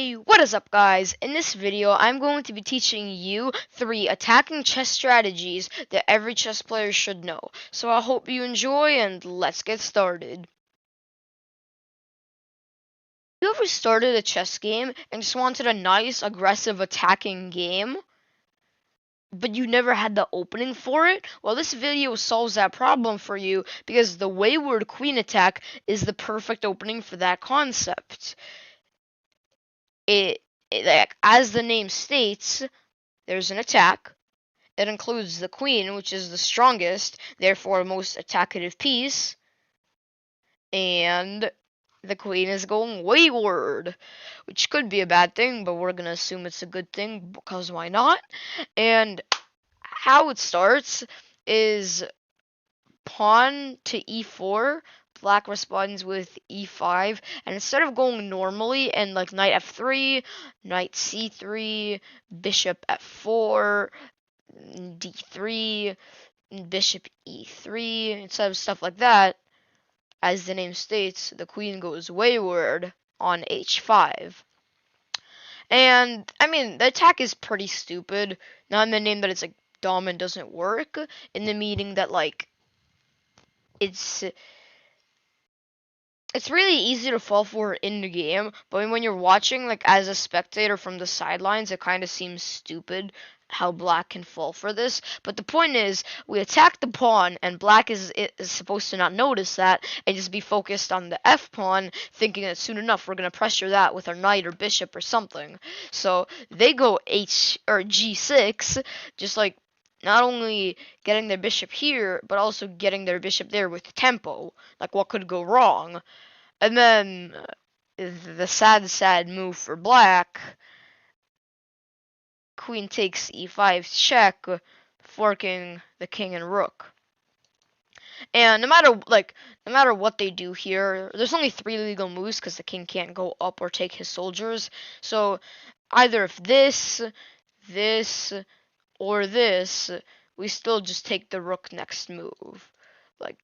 Hey, what is up guys? In this video, I'm going to be teaching you 3 attacking chess strategies that every chess player should know. So I hope you enjoy and let's get started. You ever started a chess game and just wanted a nice, aggressive attacking game, but you never had the opening for it? Well, this video solves that problem for you because the Wayward Queen Attack is the perfect opening for that concept. Like, as the name states, there's an attack. It includes the queen, which is the strongest, therefore most attackative piece, and the queen is going wayward, which could be a bad thing, but we're gonna assume it's a good thing because why not? And how it starts is pawn to e4. Black responds with e5, and instead of going normally and like knight f3, knight c3, bishop f4, d3, bishop e3, instead of stuff like that, as the name states, the queen goes wayward on h5. And, I mean, the attack is pretty stupid. Not in the name that it's, like, dumb and doesn't work. In the meaning that, like, it's really easy to fall for it in the game, but when you're watching, like, as a spectator from the sidelines, it kind of seems stupid how black can fall for this. But the point is, we attack the pawn, and black is supposed to not notice that and just be focused on the f pawn, thinking that soon enough we're gonna pressure that with our knight or bishop or something. So they go g6, just like not only getting their bishop here, but also getting their bishop there with tempo. Like, what could go wrong? And then the sad move for black, queen takes e5 check, forking the king and rook. And no matter what they do here, there's only 3 legal moves because the king can't go up or take his soldiers. So either if this, or this, we still just take the rook next move. Like,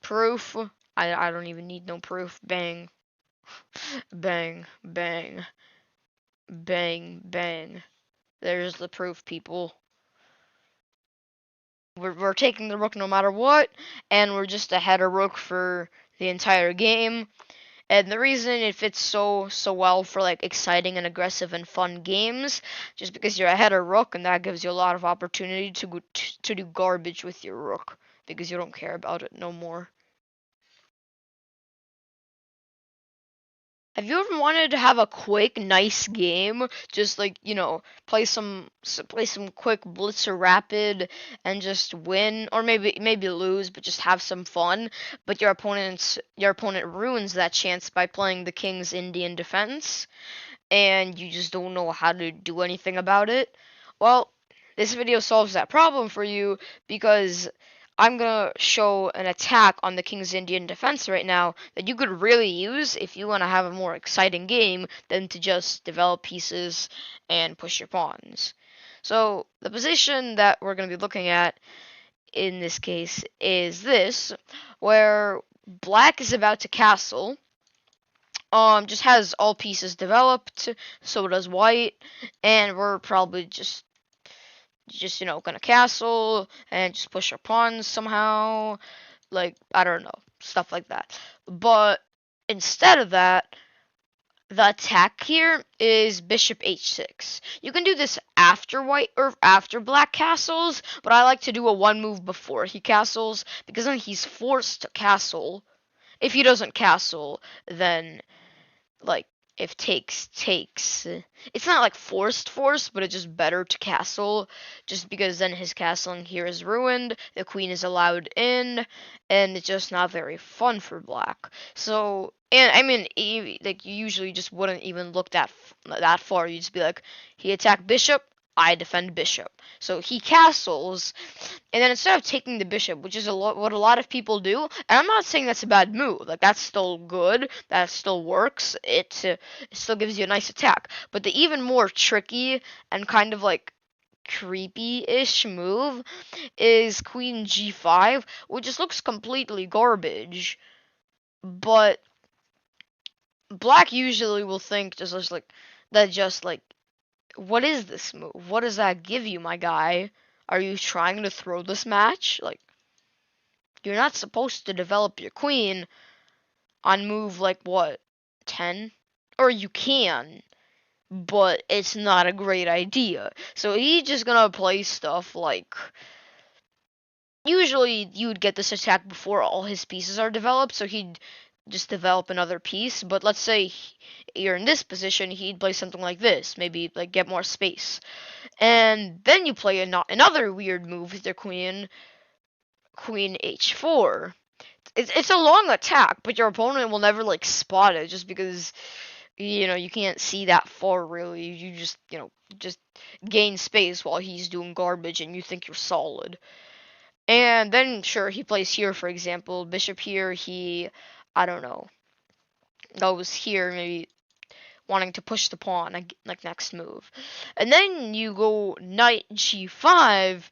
proof, I don't even need no proof. Bang, bang, bang, bang, bang. There's the proof, people. We're taking the rook no matter what, and we're just ahead of rook for the entire game. And the reason it fits so well for like exciting and aggressive and fun games, just because you're ahead of rook, and that gives you a lot of opportunity to do garbage with your rook because you don't care about it no more. Have you ever wanted to have a quick, nice game? Just like, play some quick blitzer rapid and just win, or maybe lose, but just have some fun. But your opponent ruins that chance by playing the King's Indian defense, and you just don't know how to do anything about it. Well, this video solves that problem for you because I'm gonna show an attack on the King's Indian defense right now that you could really use if you want to have a more exciting game than to just develop pieces and push your pawns. So the position that we're gonna be looking at in this case is this, where black is about to castle. Just has all pieces developed, so does white, and we're probably just gonna castle and just push our pawns somehow, like, I don't know, stuff like that. But instead of that, the attack here is bishop h6. You can do this after white or after black castles, but I like to do a one move before he castles because then he's forced to castle. If he doesn't castle, then, like, if takes, it's not like forced, but it's just better to castle, just because then his castling here is ruined, the queen is allowed in, and it's just not very fun for black. So, and I mean, like, you usually just wouldn't even look that far. You'd just be like, he attacked bishop, I defend bishop. So he castles, and then instead of taking the bishop, which is what a lot of people do, and I'm not saying that's a bad move. Like, that's still good. That still works. It still gives you a nice attack. But the even more tricky and kind of like creepy-ish move is queen g5, which just looks completely garbage. But black usually will think just like, that just like, what is this move? What does that give you, my guy? Are you trying to throw this match? Like, you're not supposed to develop your queen on move like what, 10? Or you can, but it's not a great idea. So he's just gonna play stuff like, usually you would get this attack before all his pieces are developed, so he'd just develop another piece. But let's say you're in this position, he'd play something like this, maybe like get more space. And then you play another weird move with your queen, queen h4. It's a long attack, but your opponent will never like spot it just because you can't see that far really. You just just gain space while he's doing garbage and you think you're solid. And then sure he plays here, for example, bishop here, he, I don't know, goes here, maybe wanting to push the pawn like next move. And then you go knight g5,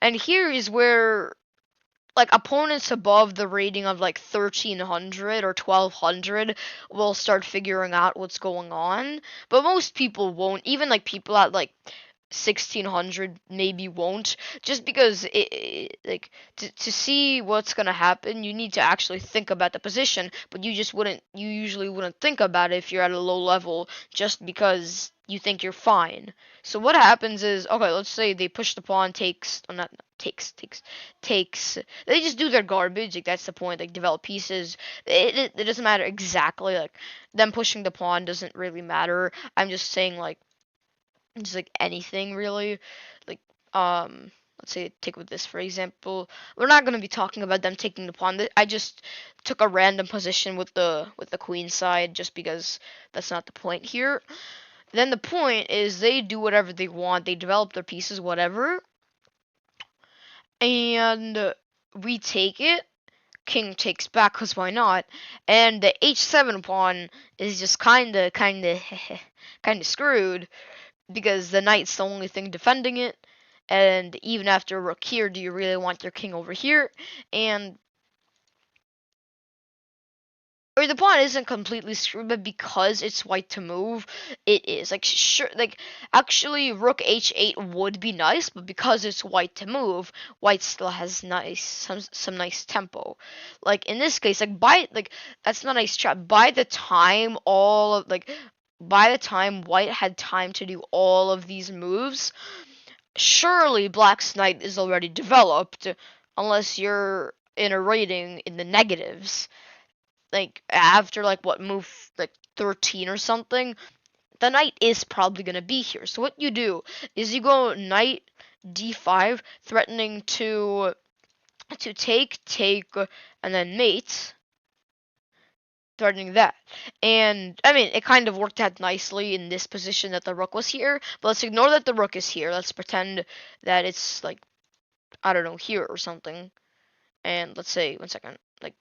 and here is where like opponents above the rating of like 1300 or 1200 will start figuring out what's going on, but most people won't. Even like people at like 1600 maybe won't, just because like to see what's gonna happen you need to actually think about the position, but you usually wouldn't think about it if you're at a low level just because you think you're fine. So what happens is, okay, let's say they push the pawn, takes, or not takes, they just do their garbage, like that's the point, like develop pieces. It doesn't matter exactly, like them pushing the pawn doesn't really matter. I'm just saying like just like anything really, like let's say take with this for example, we're not going to be talking about them taking the pawn. I just took a random position with the queen side just because that's not the point here. Then the point is they do whatever they want, they develop their pieces, whatever, and we take it. King takes back, because why not? And the h7 pawn is just kinda kinda screwed, because the knight's the only thing defending it. And even after rook here, do you really want your king over here? And or the pawn isn't completely screwed, but because it's white to move, it is. Like sure, like actually rook h8 would be nice, but because it's white to move, white still has some nice tempo. Like in this case, like that's not a nice trap. By the time white had time to do all of these moves, surely Black's Knight is already developed, unless you're in a rating in the negatives. Like after like what move, like 13 or something, the knight is probably gonna be here. So what you do is you go knight d5, threatening to take, and then mate, threatening that. And I mean, it kind of worked out nicely in this position that the rook was here. But let's ignore that the rook is here. Let's pretend that it's like, I don't know, here or something. And let's say, one second, like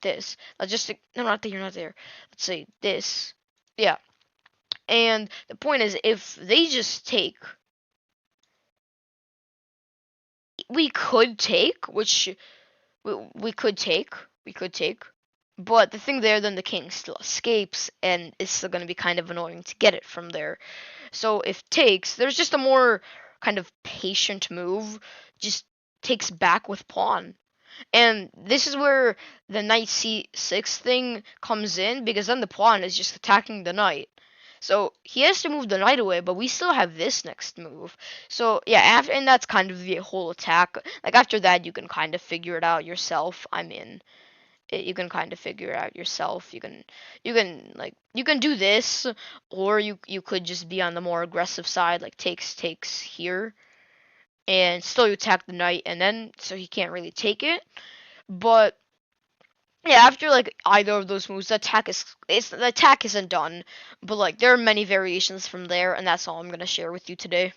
this. Let's just, no, not there, not there. Let's say this. Yeah. And the point is, if they just take, we could take, which we could take, we could take. But the thing there, then the king still escapes, and it's still going to be kind of annoying to get it from there. So if takes, there's just a more kind of patient move, just takes back with pawn. And this is where the knight c6 thing comes in, because then the pawn is just attacking the knight. So he has to move the knight away, but we still have this next move. So yeah, and that's kind of the whole attack. Like after that, you can kind of figure it out yourself. I mean, you can kind of figure it out yourself. You can do this, or you could just be on the more aggressive side, like takes here, and still you attack the knight, and then so he can't really take it. But yeah, after like either of those moves, the attack isn't done. But like there are many variations from there, and that's all I'm gonna share with you today.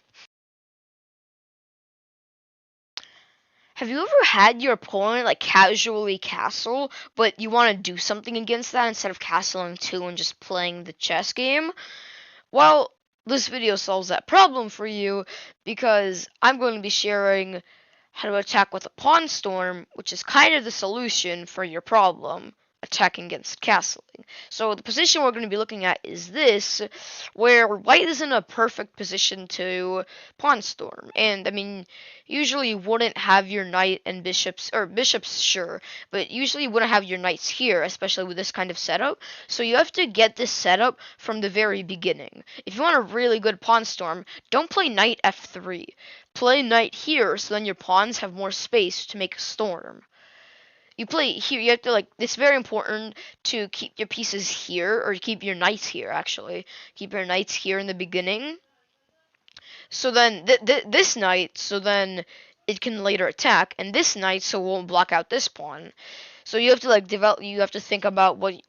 Have you ever had your opponent like casually castle, but you want to do something against that instead of castling two and just playing the chess game? Well, this video solves that problem for you, because I'm going to be sharing how to attack with a pawn storm, which is kind of the solution for your problem. attacking against castling. So the position we're going to be looking at is this, where white is in a perfect position to pawn storm. And I mean, usually you wouldn't have your knight and bishops, or bishops sure, but usually you wouldn't have your knights here, especially with this kind of setup. So you have to get this setup from the very beginning. If you want a really good pawn storm, don't play knight f3. Play knight here, so then your pawns have more space to make a storm. You play here, you have to, like, it's very important to keep your pieces here, or keep your knights here, actually. Keep your knights here in the beginning. So then, this knight, so then it can later attack, and this knight, so it won't block out this pawn. So you have to, like, you have to think about like,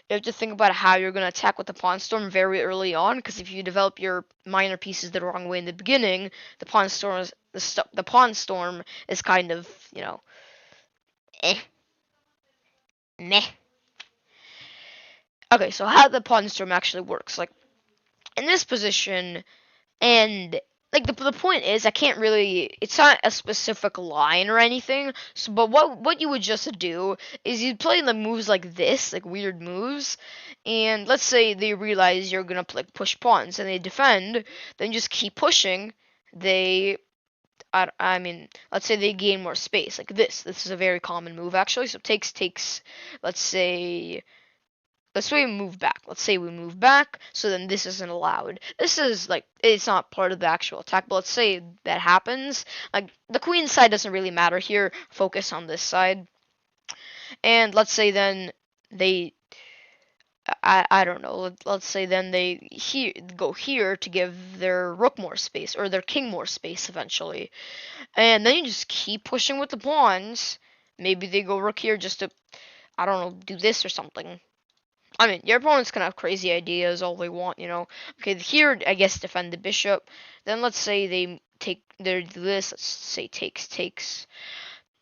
you have to think about how you're going to attack with the pawn storm very early on, because if you develop your minor pieces the wrong way in the beginning, the pawn storm is kind of, eh, meh. Okay, so how the pawn storm actually works, like, in this position, and like the point is, I can't really, it's not a specific line or anything, so but what you would just do is you play the moves like this, like weird moves, and let's say they realize you're gonna like push pawns and they defend, then just keep pushing. I mean, let's say they gain more space, like this is a very common move actually. So takes, let's say we move back. Let's say we move back, so then this isn't allowed. This is, like, it's not part of the actual attack, but let's say that happens. Like, the queen side doesn't really matter here. Focus on this side. And let's say then they, I don't know, let's say then they go here to give their rook more space, or their king more space eventually. And then you just keep pushing with the pawns. Maybe they go rook here just to, I don't know, do this or something. I mean, your opponents can have crazy ideas all they want, Okay, here, I guess, defend the bishop. Then let's say they do this. Let's say takes.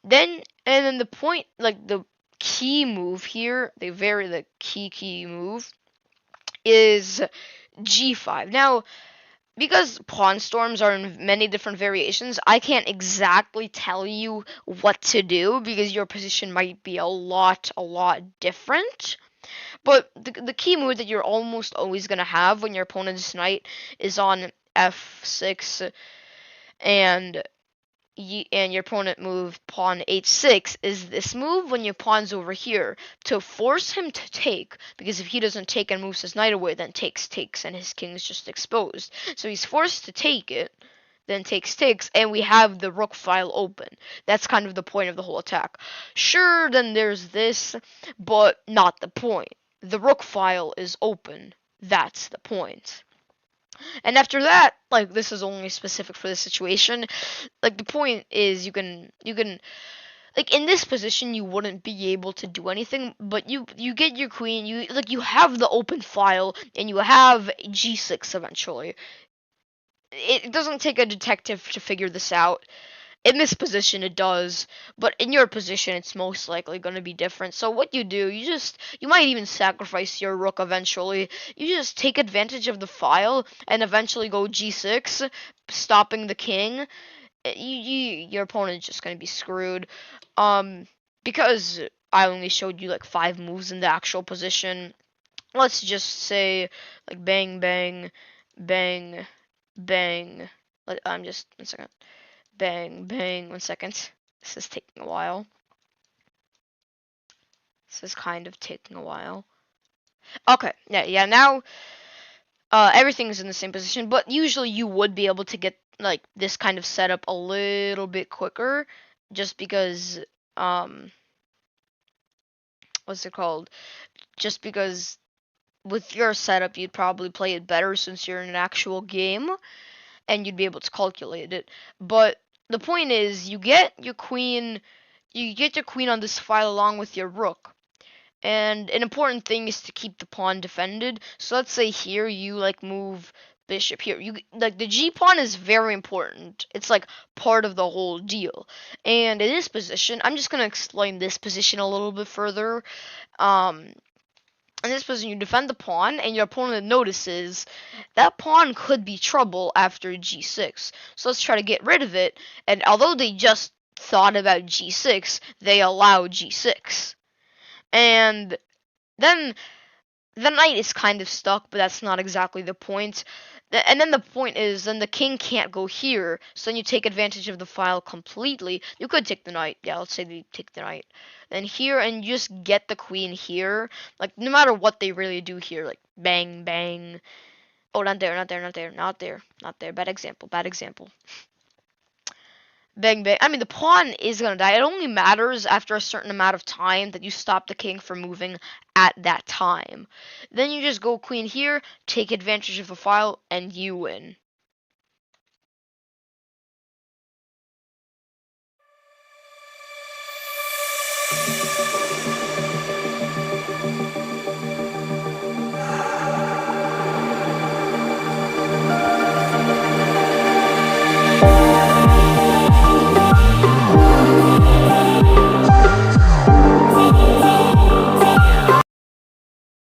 And then the point, like, the key move here, the key move is g5. Now, because pawn storms are in many different variations, I can't exactly tell you what to do, because your position might be a lot different. But the key move that you're almost always going to have when your opponent's knight is on f6 and your opponent move pawn h6 is this move when your pawn's over here to force him to take, because if he doesn't take and moves his knight away, then takes and his king's just exposed. So he's forced to take it, then takes, and we have the rook file open. That's kind of the point of the whole attack. Sure, then there's this, but not the point. The rook file is open. That's the point. And after that, like, this is only specific for this situation. Like, the point is you can like, in this position you wouldn't be able to do anything, but you get your queen, you have the open file, and you have g6 eventually. It doesn't take a detective to figure this out. In this position it does, but in your position it's most likely going to be different. So what you do, you might even sacrifice your rook eventually. You just take advantage of the file and eventually go g6, stopping the king. Your opponent's just going to be screwed. Because I only showed you like 5 moves in the actual position. Let's just say, like, bang bang bang bang. I'm just 1 second. Bang, bang, 1 second. This is taking a while. This is kind of taking a while. Okay, yeah, now everything's in the same position, but usually you would be able to get, like, this kind of setup a little bit quicker, just because, what's it called? Just because with your setup, you'd probably play it better since you're in an actual game, and you'd be able to calculate it. But the point is, you get your queen on this file along with your rook. And an important thing is to keep the pawn defended. So let's say here you, like, move bishop here. You, like, the g pawn is very important. It's like part of the whole deal. And in this position, I'm just gonna explain this position a little bit further. In this position, you defend the pawn, and your opponent notices that pawn could be trouble after g6. So let's try to get rid of it. And although they just thought about g6, they allow g6. And then the knight is kind of stuck, but that's not exactly the point. And then the point is, then the king can't go here, so then you take advantage of the file completely. You could take the knight, yeah, let's say you take the knight. Then here, and you just get the queen here. Like, no matter what they really do here, like, bang, bang. Oh, not there, not there, not there, not there, not there. Bad example, bad example. Bang, bang. I mean, the pawn is gonna die. It only matters after a certain amount of time that you stop the king from moving at that time. Then you just go queen here, take advantage of the file, and you win.